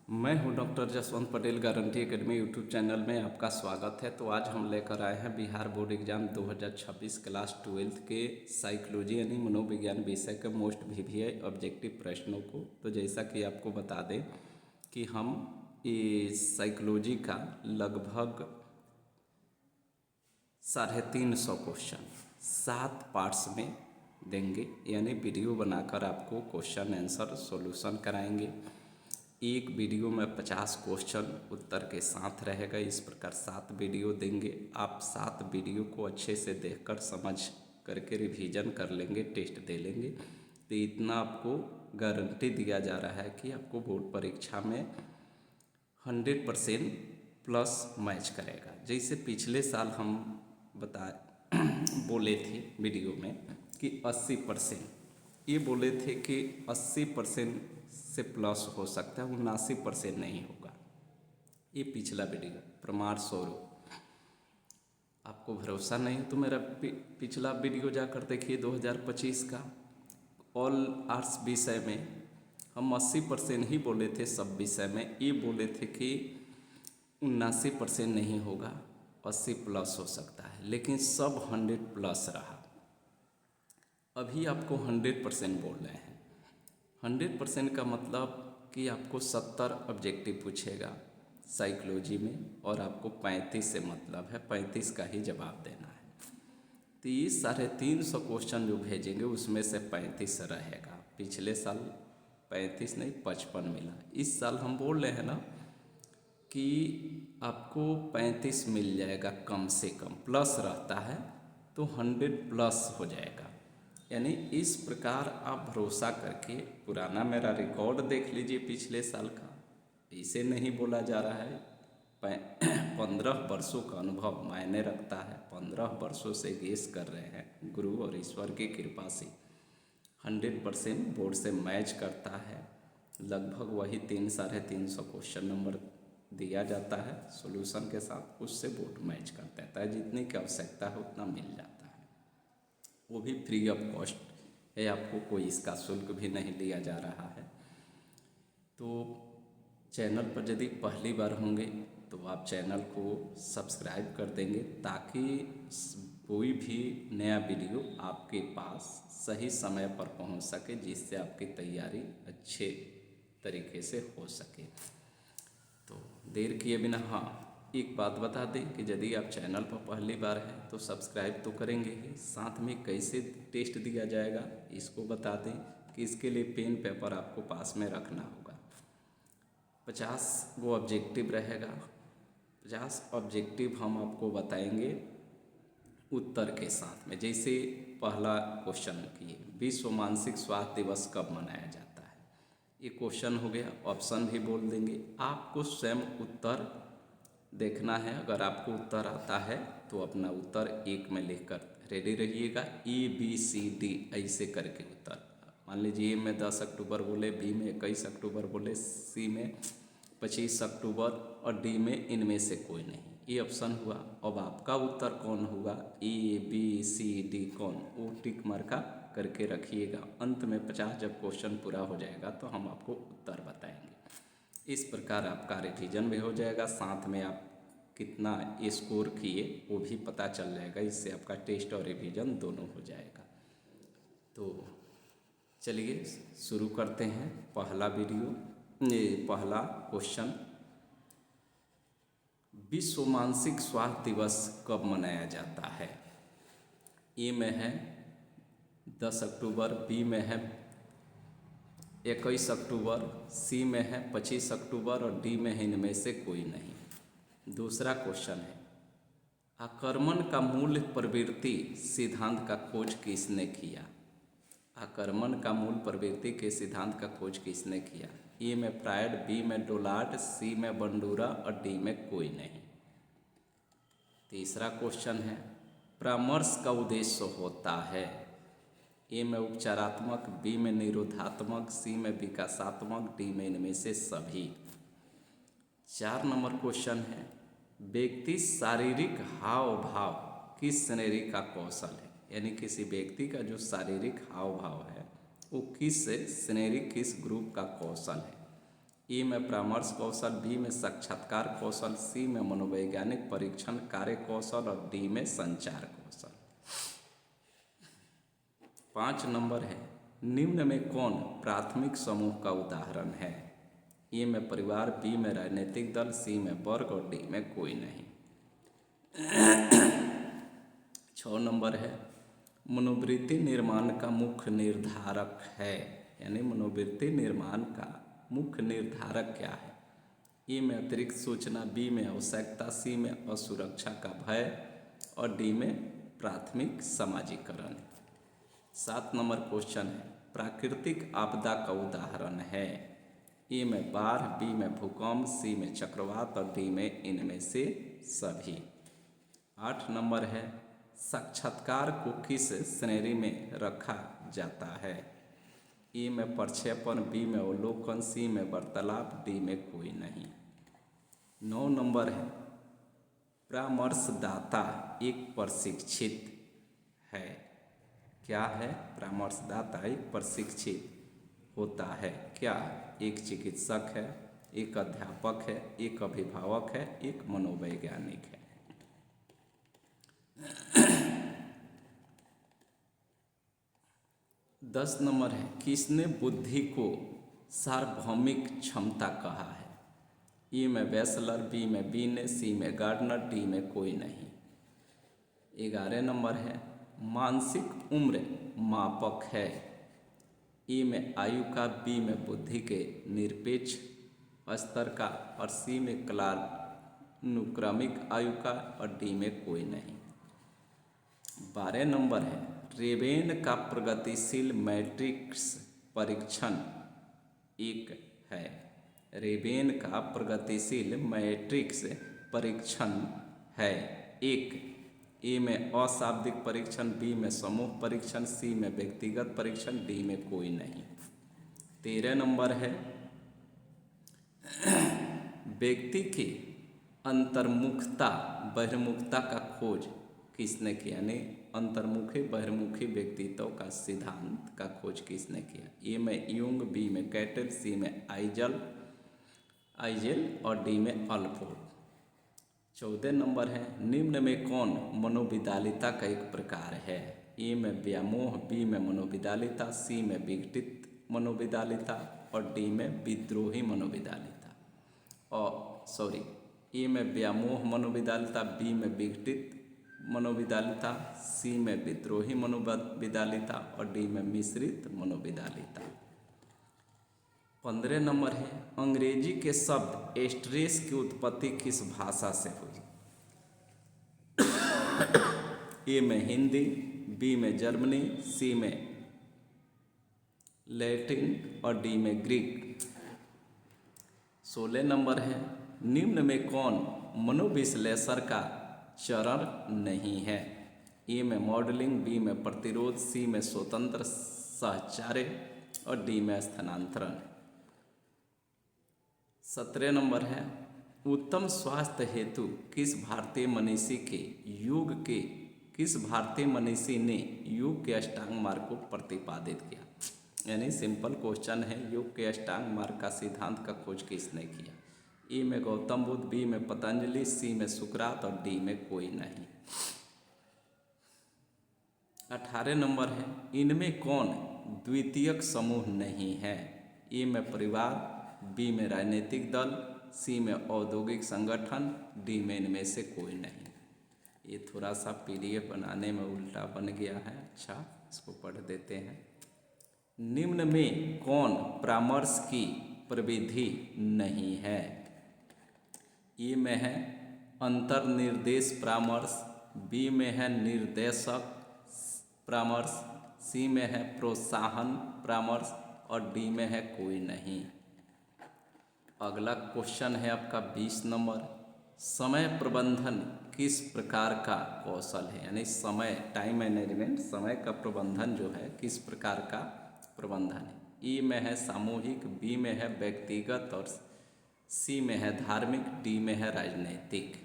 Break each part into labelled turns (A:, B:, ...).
A: मैं हूं doctor Jaswant Patel guarantee academy YouTube channel में आपका स्वागत है। तो आज हम लेकर आए हैं Bihar board exam 2026 class 12th के साइकोलॉजी यानी मनोविज्ञान विषय के मोस्ट वीवीआई ऑब्जेक्टिव प्रश्नों को। तो जैसा कि आपको बता दें कि हम इस साइकोलॉजी का लगभग 350 क्वेश्चन 7 पार्ट्स में देंगे, यानी वीडियो बनाकर आपको क्वेश्चन आंसर सॉल्यूशन कराएंगे। एक वीडियो में 50 क्वेश्चन उत्तर के साथ रहेगा। इस प्रकार 7 वीडियो देंगे। आप 7 वीडियो को अच्छे से देखकर समझ करके रिवीजन कर लेंगे, टेस्ट दे लेंगे। तो इतना आपको गारंटी दिया जा रहा है कि आपको बोर्ड परीक्षा में 100% प्लस मैच करेगा। जैसे पिछले साल हम बोले थे वीडियो में कि 80%, ये बोले थे कि 80% से प्लस हो सकता है, 79% नहीं होगा। ये पिछला वीडियो प्रमाण स्वरूप। आपको भरोसा नहीं तो मेरा पिछला वीडियो जाकर देखिए 2025 का। ऑल आर्ट्स विषय में हम 80% ही बोले थे। सब विषय में ये बोले थे कि 79% नहीं होगा, 80 प्लस हो सकता है, लेकिन सब 100 प्लस रहा। अभी आपको 100% बोल रहे हैं। 100% का मतलब कि आपको 70 ऑब्जेक्टिव पूछेगा साइकोलॉजी में, और आपको 35 से मतलब है, 35 का ही जवाब देना है। 350 क्वेश्चन जो भेजेंगे उसमें से 35 रहेगा। पिछले साल 35 नहीं 55 मिला। इस साल हम बोल रहे हैं ना कि आपको 35 मिल जाएगा कम से कम। प्लस रहता है तो 100 प्लस हो जाएगा। यानी इस प्रकार आप भरोसा करके पुराना मेरा रिकॉर्ड देख लीजिए पिछले साल का। इसे नहीं बोला जा रहा है। 15 वर्षों का अनुभव मायने रखता है। 15 वर्षों से गेस कर रहे हैं। गुरु और ईश्वर की कृपा से 100% बोर्ड से मैच करता है। लगभग वही 300-350 क्वेश्चन नंबर दिया जाता है सॉल्यूशन के साथ, उससे बोर्ड मैच कर देता है। जितनी की आवश्यकता है उतना मिल जाता है। वो भी फ्री ऑफ कॉस्ट है, आपको कोई इसका शुल्क भी नहीं लिया जा रहा है। तो चैनल पर यदि पहली बार होंगे तो आप चैनल को सब्सक्राइब कर देंगे, ताकि कोई भी नया वीडियो आपके पास सही समय पर पहुंच सके, जिससे आपकी तैयारी अच्छे तरीके से हो सके। तो देर किए बिना एक बात बता दें कि यदि आप चैनल पर पहली बार हैं तो सब्सक्राइब तो करेंगे ही, साथ में कैसे टेस्ट दिया जाएगा इसको बता दें कि इसके लिए पेन पेपर आपको पास में रखना होगा। 50 वो ऑब्जेक्टिव रहेगा। 50 ऑब्जेक्टिव हम आपको बताएंगे उत्तर के साथ में। जैसे पहला क्वेश्चन किए, विश्व मानसिक स्वास्थ्य दिवस कब मनाया जाता है, ये क्वेश्चन हो गया। ऑप्शन भी बोल देंगे। आपको स्वयं उत्तर देखना है। अगर आपको उत्तर आता है तो अपना उत्तर एक में लिखकर रेडी रहिएगा। ABCD ऐसे करके उत्तर। मान लीजिए ए में 10 अक्टूबर बोले, बी में 21 अक्टूबर बोले, सी में 25 अक्टूबर और डी में इनमें से कोई नहीं। ये ऑप्शन हुआ। अब आपका उत्तर कौन हुआ, ABCD कौन, वो टिक मार्का करके रखिएगा। अंत में 50 जब क्वेश्चन पूरा हो जाएगा तो हम आपको उत्तर बताएंगे। इस प्रकार आपका रिवीजन भी हो जाएगा, साथ में आप कितना स्कोर किए वो भी पता चल जाएगा। इससे आपका टेस्ट और रिवीजन दोनों हो जाएगा। तो चलिए शुरू करते हैं पहला पहला क्वेश्चन। विश्व मानसिक स्वास्थ्य दिवस कब मनाया जाता है। ए में है 10 अक्टूबर, बी में है 21 अक्टूबर, सी में है 25 अक्टूबर और डी में है इनमें से कोई नहीं। दूसरा क्वेश्चन है, आक्रमण का मूल प्रवृत्ति सिद्धांत का खोज किसने किया। आक्रमण का मूल प्रवृत्ति के सिद्धांत का खोज किसने किया। ए में फ्रायड, बी में डोलार्ड, सी में बंडूरा और डी में कोई नहीं। तीसरा क्वेश्चन है, परामर्श का उद्देश्य होता है। ए में उपचारात्मक, बी में निरोधात्मक, सी में विकासात्मक, डी में इनमें से सभी। 4 नंबर क्वेश्चन है, व्यक्ति शारीरिक हाव भाव किस श्रेणी का कौशल है। यानी किसी व्यक्ति का जो शारीरिक हाव भाव है वो किस श्रेणी, किस ग्रुप का कौशल है। ई में परामर्श कौशल, बी में साक्षात्कार कौशल, सी में मनोवैज्ञानिक परीक्षण कार्य कौशल और डी में संचार कौशल। 5 नंबर है, निम्न में कौन प्राथमिक समूह का उदाहरण है? ए में परिवार, बी में राजनीतिक दल, सी में वर्ग और डी में कोई नहीं। 6 नंबर है, मनोवृत्ति निर्माण का मुख्य निर्धारक है, यानी मनोवृत्ति निर्माण का मुख्य निर्धारक क्या है? ए में अतिरिक्त सूचना, बी में आवश्यकता, सी में असुरक्षा का भय और डी में प्राथमिक समाजीकरण। 7 नंबर क्वेश्चन है, प्राकृतिक आपदा का उदाहरण है? ए में बाढ़, बी में भूकंप, सी में चक्रवात और डी में इनमें से सभी। 8 नंबर है, साक्षात्कार को किस श्रेणी में रखा जाता है? ए में प्रक्षेपण, बी में अवलोकन, सी में वार्तालाप, डी में कोई नहीं। 9 नंबर है, परामर्शदाता एक प्रशिक्षित है। क्या है? परामर्शदाता एक प्रशिक्षित होता है। क्या? एक चिकित्सक है, एक अध्यापक है, एक अभिभावक है, एक मनोवैज्ञानिक है। 10 नंबर है, किसने बुद्धि को सार्वभौमिक क्षमता कहा है? ए में वेसलर, बी में बीने, सी में गार्डनर, डी में कोई नहीं। 11 नंबर है, मानसिक उम्र मापक है। ए में आयु का, बी में बुद्धि के निरपेक्ष स्तर का और सी में कालानुक्रमिक आयु का और डी में कोई नहीं। 12 नंबर है, रेवेन का प्रगतिशील मैट्रिक्स परीक्षण एक है। रेवेन का प्रगतिशील मैट्रिक्स परीक्षण है एक। ए में अशाब्दिक परीक्षण, बी में समूह परीक्षण, सी में व्यक्तिगत परीक्षण, डी में कोई नहीं। 13 नंबर है, व्यक्ति की अंतर्मुखता बहिर्मुखता का खोज किसने किया? यानी अंतर्मुखी बहिर्मुखी व्यक्तित्व का सिद्धांत का खोज किसने किया? ए में यूंग, बी में कैटल, सी में आइजेल और डी में अल्फोर्ड। 14 नंबर है, निम्न में कौन मनोविदालिता का एक प्रकार है? ए में व्यामोह, बी में मनोविदालिता, सी में विघटित मनोविदालिता और डी में विद्रोही मनोविदालिता। ए में व्यामोह मनोविदालिता, बी में विघटित मनोविदालिता, सी में विद्रोही मनोविदालिता और डी में मिश्रित मनोविदालिता। 15 नंबर है, अंग्रेजी के शब्द स्ट्रेस की उत्पत्ति किस भाषा से हुई? ए में हिंदी, बी में जर्मनी, सी में लैटिन और डी में ग्रीक। 16 नंबर है, निम्न में कौन मनोविश्लेषण का चरण नहीं है? ए में मॉडलिंग, बी में प्रतिरोध, सी में स्वतंत्र सहचार्य और डी में स्थानांतरण। 17 नंबर है, उत्तम स्वास्थ्य हेतु किस भारतीय मनीषी ने योग के अष्टांग मार्ग को प्रतिपादित किया? यानी सिंपल क्वेश्चन है, योग के अष्टांग मार्ग का सिद्धांत का खोज किसने किया? ए में गौतम बुद्ध, बी में पतंजलि, सी में सुकरात और डी में कोई नहीं। 18 नंबर है, इनमें कौन द्वितीयक समूह नहीं है? ए में परिवार, बी में राजनीतिक दल, सी में औद्योगिक संगठन, डी में इनमें से कोई नहीं। ये थोड़ा सा PDF बनाने में उल्टा बन गया है। अच्छा, इसको पढ़ देते हैं। निम्न में कौन परामर्श की प्रविधि नहीं है? ए में है अंतर्निर्देश परामर्श, बी में है निर्देशक परामर्श, सी में है प्रोत्साहन परामर्श और डी में है कोई नहीं। अगला क्वेश्चन है आपका 20 नंबर, समय प्रबंधन किस प्रकार का कौशल है? यानी समय, टाइम मैनेजमेंट, समय का प्रबंधन जो है किस प्रकार का प्रबंधन है? ई में है सामूहिक, बी में है व्यक्तिगत और सी में है धार्मिक, डी में है राजनैतिक।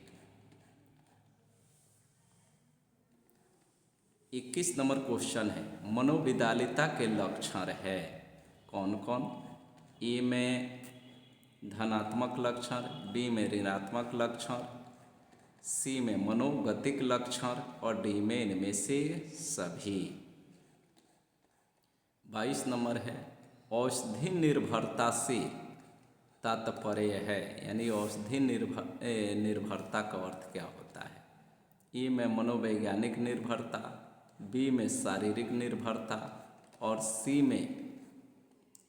A: 21 नंबर क्वेश्चन है, मनोविदालिता के लक्षण है कौन कौन? ए में धनात्मक लक्षण, बी में ऋणात्मक लक्षण, सी में मनोगतिक लक्षण और डी में इनमें से सभी। 22 नंबर है औषधि निर्भरता से तात्पर्य है, यानी औषधि निर्भरता का अर्थ क्या होता है। ए में मनोवैज्ञानिक निर्भरता, बी में शारीरिक निर्भरता और सी में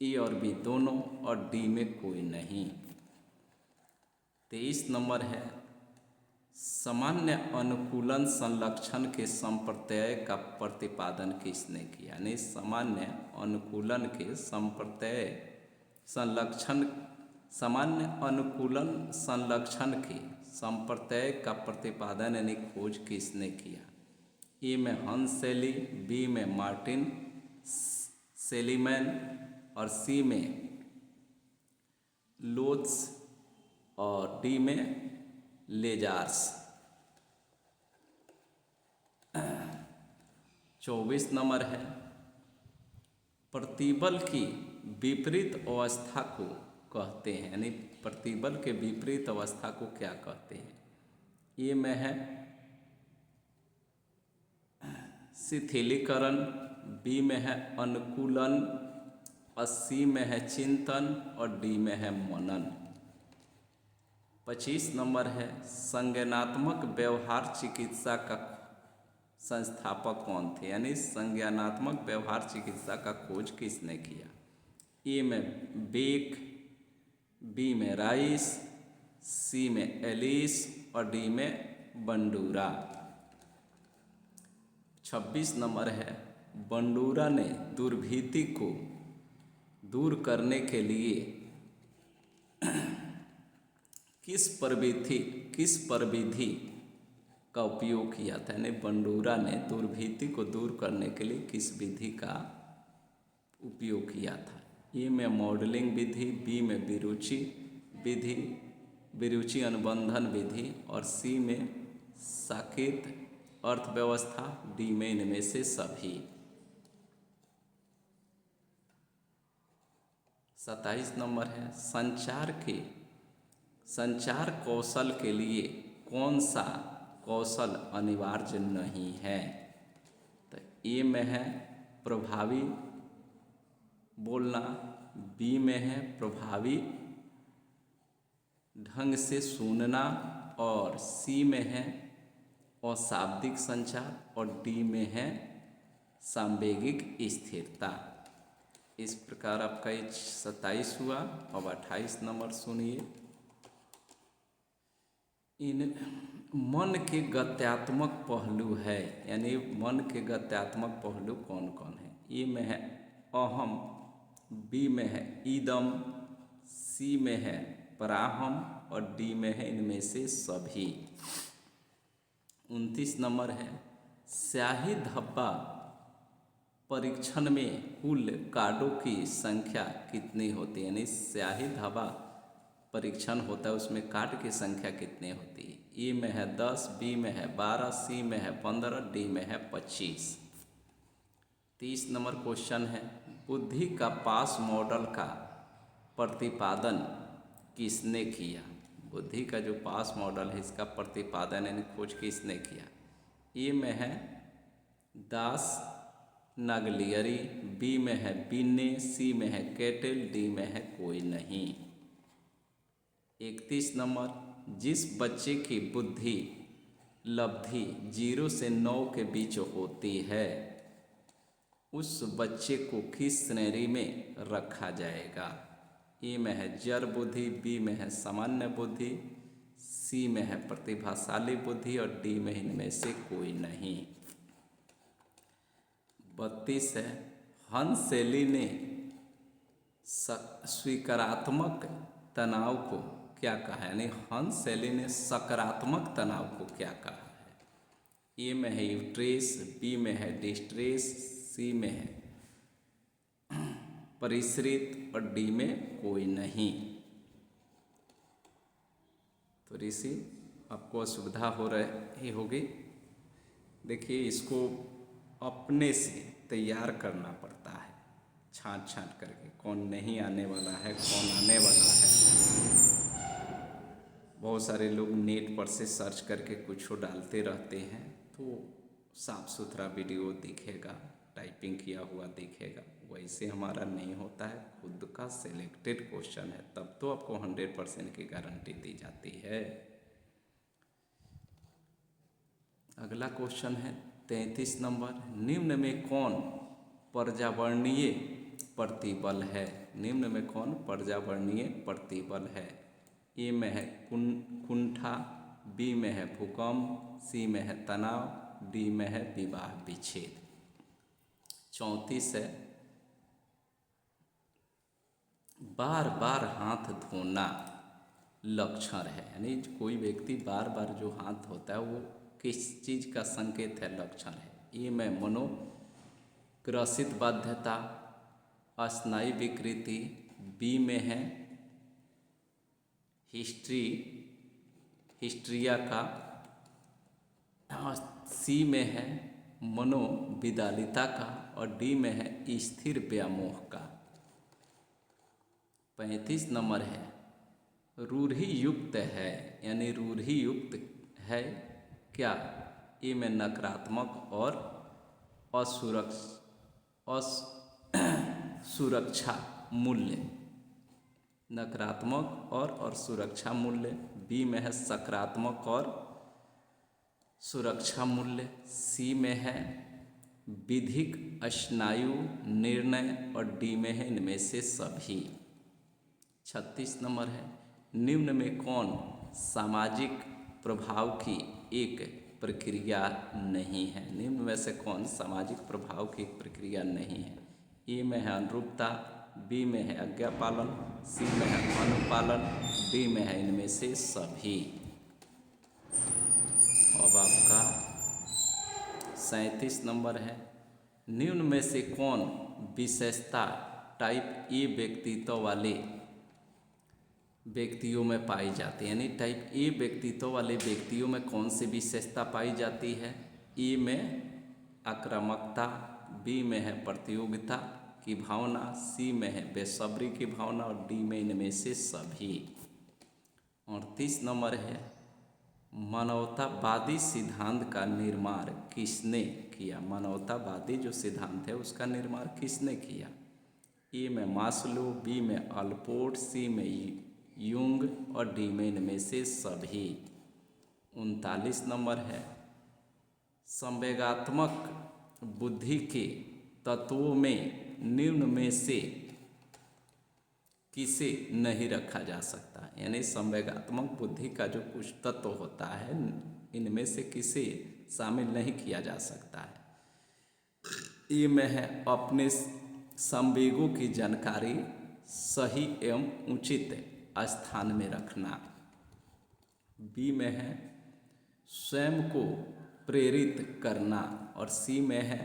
A: ए और बी दोनों और डी में कोई नहीं। 23 नंबर है सामान्य अनुकूलन संलक्षण के संप्रत्यय का प्रतिपादन किसने किया, यानी सामान्य अनुकूलन के सामान्य अनुकूलन संलक्षण के संप्रत्यय का प्रतिपादन यानी खोज किसने किया। ए में हंस सेली, बी में मार्टिन सेलीमैन और सी में लोत्स और डी में लेजार्स। 24 नंबर है प्रतिबल की विपरीत अवस्था को कहते हैं, यानी प्रतिबल के विपरीत अवस्था को क्या कहते हैं। ए में है शिथिलीकरण, बी में है अनुकूलन और सी में है चिंतन और डी में है मनन। 25 नंबर है संज्ञानात्मक व्यवहार चिकित्सा का संस्थापक कौन थे, यानी संज्ञानात्मक व्यवहार चिकित्सा का खोज किसने किया। ए में बेक, बी में राइस, सी में एलिस और डी में बंडूरा। 26 नंबर है बंडूरा ने दुर्भीति को दूर करने के लिए किस प्रविधि का उपयोग किया था, यानी बंडूरा ने दुर्भीति को दूर करने के लिए किस विधि का उपयोग किया था। ए में मॉडलिंग विधि, बी में विरुचि अनुबंधन विधि और सी में साकेत अर्थव्यवस्था, डी में इनमें से सभी। 27 नंबर है संचार कौशल के लिए कौन सा कौशल अनिवार्य नहीं है। तो ए में है प्रभावी बोलना, बी में है प्रभावी ढंग से सुनना और सी में है अशाब्दिक संचार और डी में है सांवेगिक स्थिरता। इस प्रकार आपका ये 27 हुआ। अब 28 नंबर सुनिए। इन मन के गत्यात्मक पहलू है, यानी मन के गत्यात्मक पहलू कौन कौन है। ए में है अहम, बी में है इदम, सी में है पराहम और डी में है इनमें से सभी। 29 नंबर है स्याही धब्बा परीक्षण में कुल कार्डों की संख्या कितनी होती है, यानी स्याही धब्बा परीक्षण होता है उसमें कार्ड की संख्या कितनी होती है। ए में है 10, बी में है 12, सी में है 15, डी में है 25। 30 नंबर क्वेश्चन है बुद्धि का पास मॉडल का प्रतिपादन किसने किया। बुद्धि का जो पास मॉडल है इसका प्रतिपादन यानी खोज किसने किया। ए में है दास नागलियरी, बी में है बिन्ने, सी में है केटल, डी में है कोई नहीं। 31 नंबर जिस बच्चे की बुद्धि लब्धि 0 से 9 के बीच होती है उस बच्चे को किस श्रेणी में रखा जाएगा। ए में है जड़ बुद्धि, बी में है सामान्य बुद्धि, सी में है प्रतिभाशाली बुद्धि और डी में इनमें से कोई नहीं। 32 है हंस सेली ने स्वीकारात्मक तनाव को क्या कहा है, यानी हंस सेली ने सकारात्मक तनाव को क्या कहा है। ए में है यूट्रेस, बी में है डिस्ट्रेस, सी में है परिश्रित और डी में कोई नहीं। तो ऋषि आपको असुविधा हो रही होगी। देखिए इसको अपने से तैयार करना पड़ता है, छांट करके कौन नहीं आने वाला है कौन आने वाला है। बहुत सारे लोग नेट पर से सर्च करके कुछ डालते रहते हैं, तो साफ सुथरा वीडियो दिखेगा, टाइपिंग किया हुआ दिखेगा। वैसे हमारा नहीं होता है, खुद का सिलेक्टेड क्वेश्चन है, तब तो आपको 100% की गारंटी दी जाती है। अगला क्वेश्चन है 33 नंबर, निम्न में कौन पर्यावरणीय प्रतिबल है? निम्न में कौन पर्यावरणीय प्रतिबल है? ए में है कुंठा, बी में है भूकंप, सी में है तनाव, डी में है विवाह विच्छेद। 34 है, बार बार हाथ धोना लक्षण है, यानी कोई व्यक्ति बार बार जो हाथ धोता है वो किस चीज़ का संकेत है, लक्षण है? ए में मनोग्रसित बाध्यता, स्नायु विकृति, बी में है हिस्ट्रिया का, सी में है मनोविदालिता का, और डी में है स्थिर व्यामोह का। 35 नंबर है, रूढ़ि युक्त है, यानी रूढ़ि युक्त है क्या? ए में नकारात्मक और सुरक्षा मूल्य, नकारात्मक और सुरक्षा मूल्य। बी में है सकारात्मक और सुरक्षा मूल्य। सी में है विधिक स्नायु निर्णय, और डी में है इनमें से सभी। 36 नंबर है, निम्न में कौन सामाजिक प्रभाव की एक प्रक्रिया नहीं है? निम्न में से कौन सामाजिक प्रभाव की प्रक्रिया नहीं है? ए में है अनुरूपता, बी में है आज्ञा पालन, सी में है अनुपालन, डी में है इनमें से सभी। अब आपका 37 नंबर है, निम्न में से कौन विशेषता टाइप ए व्यक्तित्व वाले व्यक्तियों में पाई जाती है? यानी टाइप ए व्यक्तित्व वाले व्यक्तियों में कौन सी विशेषता पाई जाती है? ए में आक्रामकता, बी में है प्रतियोगिता की भावना, सी में है बेसब्री की भावना, और डी में इनमें से सभी। 38 नंबर है, मानवतावादी सिद्धांत का निर्माण किसने किया? मानवतावादी जो सिद्धांत है उसका निर्माण किसने किया? ए में मास्लो, बी में अल्पोर्ट, सी में यूंग, और डी में इनमें से सभी। 39 नंबर है, संवेगात्मक बुद्धि के तत्वों में निम्न में से किसे नहीं रखा जा सकता? यानी संवेगात्मक बुद्धि का जो कुछ तत्व होता है, इनमें से किसे शामिल नहीं किया जा सकता है? ए में है अपने संवेगों की जानकारी सही एवं उचित स्थान में रखना, बी में है स्वयं को प्रेरित करना, और सी में है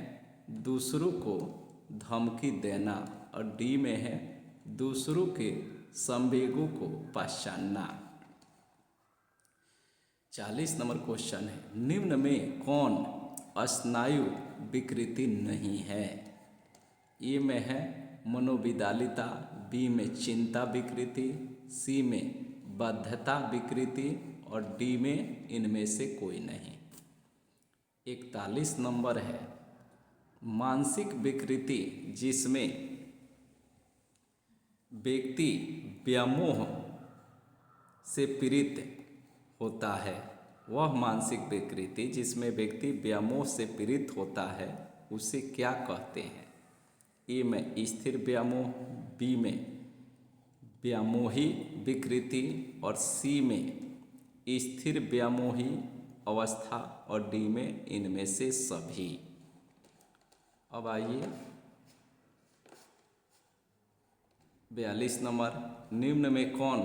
A: दूसरों को धमकी देना, और डी में है दूसरों के संवेगों को पहचानना। 40 नंबर क्वेश्चन है, निम्न में कौन स्नायु विकृति नहीं है? ए में है मनोविदालिता, बी में चिंता विकृति, सी में बाध्यता विकृति, और डी में इनमें से कोई नहीं। 41 नंबर है, मानसिक विकृति जिसमें व्यक्ति व्यामोह से पीड़ित होता है, वह मानसिक विकृति जिसमें व्यक्ति व्यामोह से पीड़ित होता है उसे क्या कहते हैं? ए में स्थिर व्यामोह, बी में व्यामोही विकृति, और सी में स्थिर व्यामोही अवस्था, और डी में इनमें से सभी। अब आइए 42 नंबर, निम्न में कौन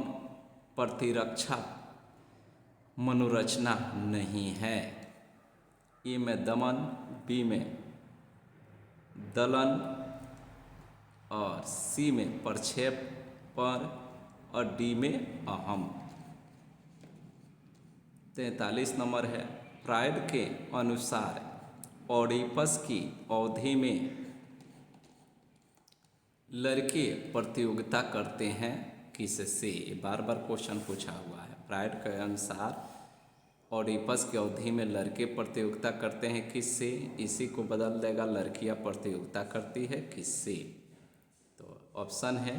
A: प्रतिरक्षा मनोरचना नहीं है? ए में दमन, बी में दलन, और सी में प्रक्षेपण, और डी में अहम। 43 नंबर है, फ्रायड के अनुसार ओडिपस की अवधि में लड़के प्रतियोगिता करते हैं किससे? बार बार क्वेश्चन पूछा हुआ है। फ्रायड के अनुसार ओडिपस की अवधि में लड़के प्रतियोगिता करते हैं किससे, इसी को बदल देगा, लड़कियां प्रतियोगिता करती है किससे। तो ऑप्शन है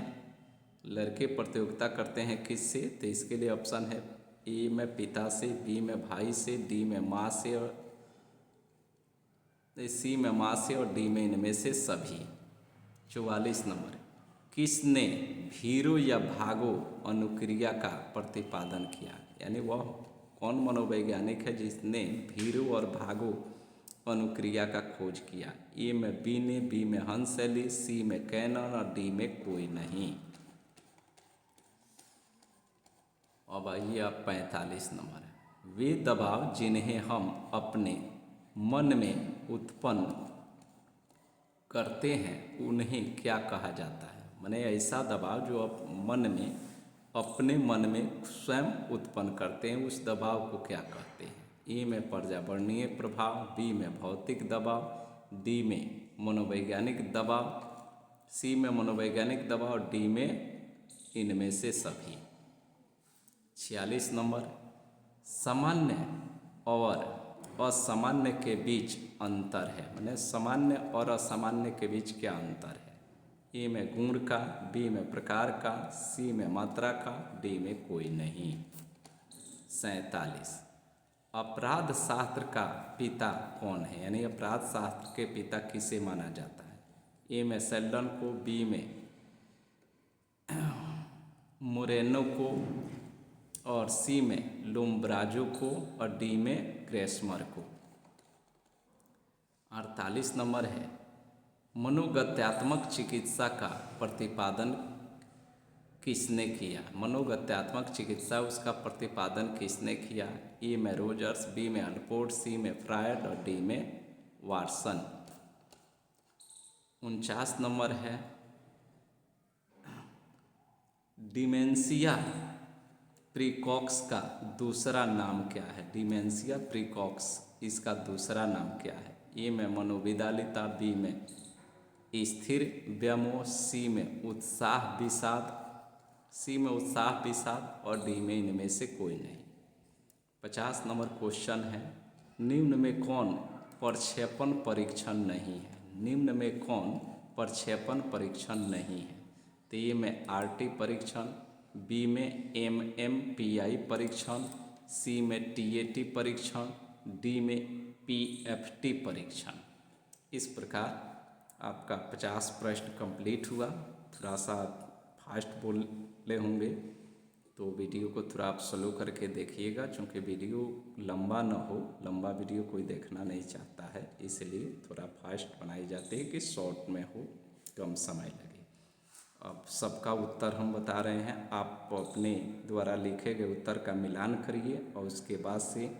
A: लड़के प्रतियोगिता करते हैं किससे, तो इसके लिए ऑप्शन है ए में पिता से, बी में भाई से, डी में माँ से और सी में माँ से और डी में इनमें से सभी। 44 नंबर, किसने भीरो या भागो अनुक्रिया का प्रतिपादन किया, यानी वह कौन मनोवैज्ञानिक है जिसने भीरो और भागो अनुक्रिया का खोज किया। ए में बी ने, बी में हंसली, सी में कैनन और डी में कोई नहीं। अब आइए आप 45 नंबर है, वे दबाव जिन्हें हम अपने मन में उत्पन्न करते हैं उन्हें क्या कहा जाता है। माने ऐसा दबाव जो आप अपने मन में स्वयं उत्पन्न करते हैं, उस दबाव को क्या कहते हैं। ए में पर्यावरणीय प्रभाव, बी में भौतिक दबाव, डी में मनोवैज्ञानिक दबाव, सी में मनोवैज्ञानिक दबाव और डी में इनमें से सभी। 46 नंबर, सामान्य और असामान्य के बीच अंतर है, माने सामान्य और असामान्य के बीच क्या अंतर है। ए में गुण का, बी में प्रकार का, सी में मात्रा का, डी में कोई नहीं। 47, अपराध शास्त्र का पिता कौन है, यानी अपराध शास्त्र के पिता किसे माना जाता है। ए में शेल्डन को, बी में मोरेनो को और सी में लुम्ब्राजो को और डी में ग्रेसमर को। 48 नंबर है, मनोगत्यात्मक चिकित्सा का प्रतिपादन किसने किया। मनोगत्यात्मक चिकित्सा उसका प्रतिपादन किसने किया। ए में रोजर्स, बी में अल्पोर्ट, सी में फ्रायड और डी में वाटसन। 49 नंबर है, डिमेंशिया प्रीकॉक्स का दूसरा नाम क्या है। डिमेंशिया प्रीकॉक्स इसका दूसरा नाम क्या है। ए में मनोविदालिता, बी में स्थिर व्यामोह, सी में उत्साह विषाद और डी में इनमें से कोई नहीं। 50 नंबर क्वेश्चन है, निम्न में कौन प्रक्षेपण परीक्षण नहीं है। निम्न में कौन प्रक्षेपण परीक्षण नहीं है। तो ए में आरटी परीक्षण, बी में एमएमपीआई परीक्षण, सी में टीएटी परीक्षण, डी में पीएफटी परीक्षण। इस प्रकार आपका 50 प्रश्न कंप्लीट हुआ। थोड़ा सा फास्ट बोले होंगे तो वीडियो को थोड़ा आप स्लो करके देखिएगा, क्योंकि वीडियो लंबा ना हो, लंबा वीडियो कोई देखना नहीं चाहता है, इसलिए थोड़ा फास्ट बनाई जाती है कि शॉर्ट में हो, कम समय लगे। अब सबका उत्तर हम बता रहे हैं, आप अपने द्वारा लिखे गए उत्तर का मिलान करिए और उसके बाद से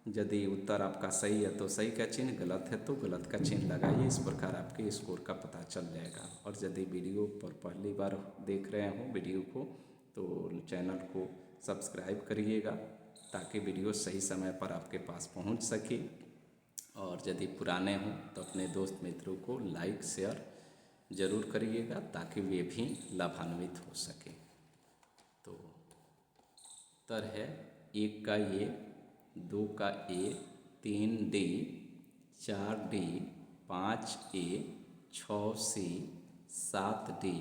A: यदि उत्तर आपका सही है तो सही का चिन्ह, गलत है तो गलत का चिन्ह लगाइए। इस प्रकार आपके स्कोर का पता चल जाएगा। और यदि वीडियो पर पहली बार देख रहे हो वीडियो को तो चैनल को सब्सक्राइब करिएगा, ताकि वीडियो सही समय पर आपके पास पहुंच सके। और यदि पुराने हों तो अपने दोस्त मित्रों को लाइक शेयर ज़रूर करिएगा, ताकि वे भी लाभान्वित हो सके। तो उत्तर है 1 का ए, 2 का ए, 3 D, 4 D, 5 A, 6 C, 7 D,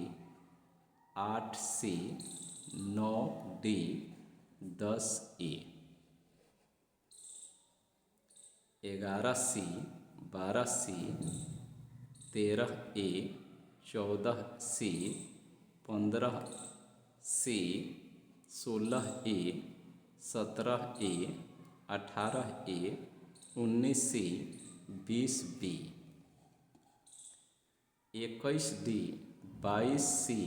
A: 8 C, 9 D, 10 A, 11 C, 12 C, 13 A, 14 C, 15 C, 16 A, 17 A, 18 A, 19 C, 20 B, 21 D, 22 C,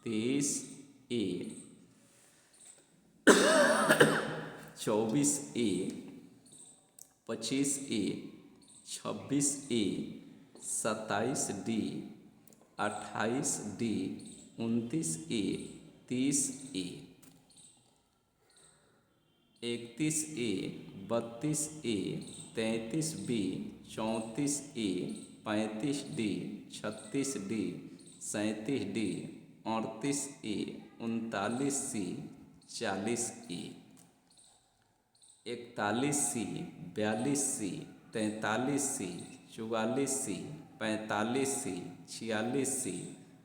A: 23 A, 24 A, 25 A, 26 A, 27 D, 28 D, 29 A, 30 A, 31 A, 32 A, 33 B, 34 A, 35 D, 36 D, 37 D, 38 A, 39 C, 40 A. 41C, 42C, 43C, 44C, 45C, 46C,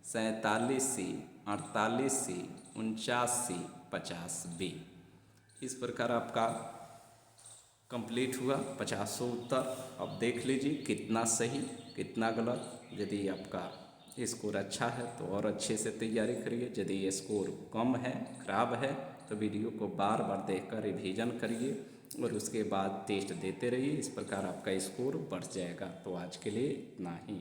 A: 47C, 48C, 49C, 50B। इस प्रकार आपका complete हुआ 50 उत्तर। अब देख लीजिए कितना सही कितना गलत। यदि आपका स्कोर अच्छा है तो और अच्छे से तैयारी करिए, यदि स्कोर कम है खराब है तो वीडियो को बार बार देखकर रिवीजन करिए और उसके बाद टेस्ट देते रहिए। इस प्रकार आपका स्कोर बढ़ जाएगा। तो आज के लिए इतना ही।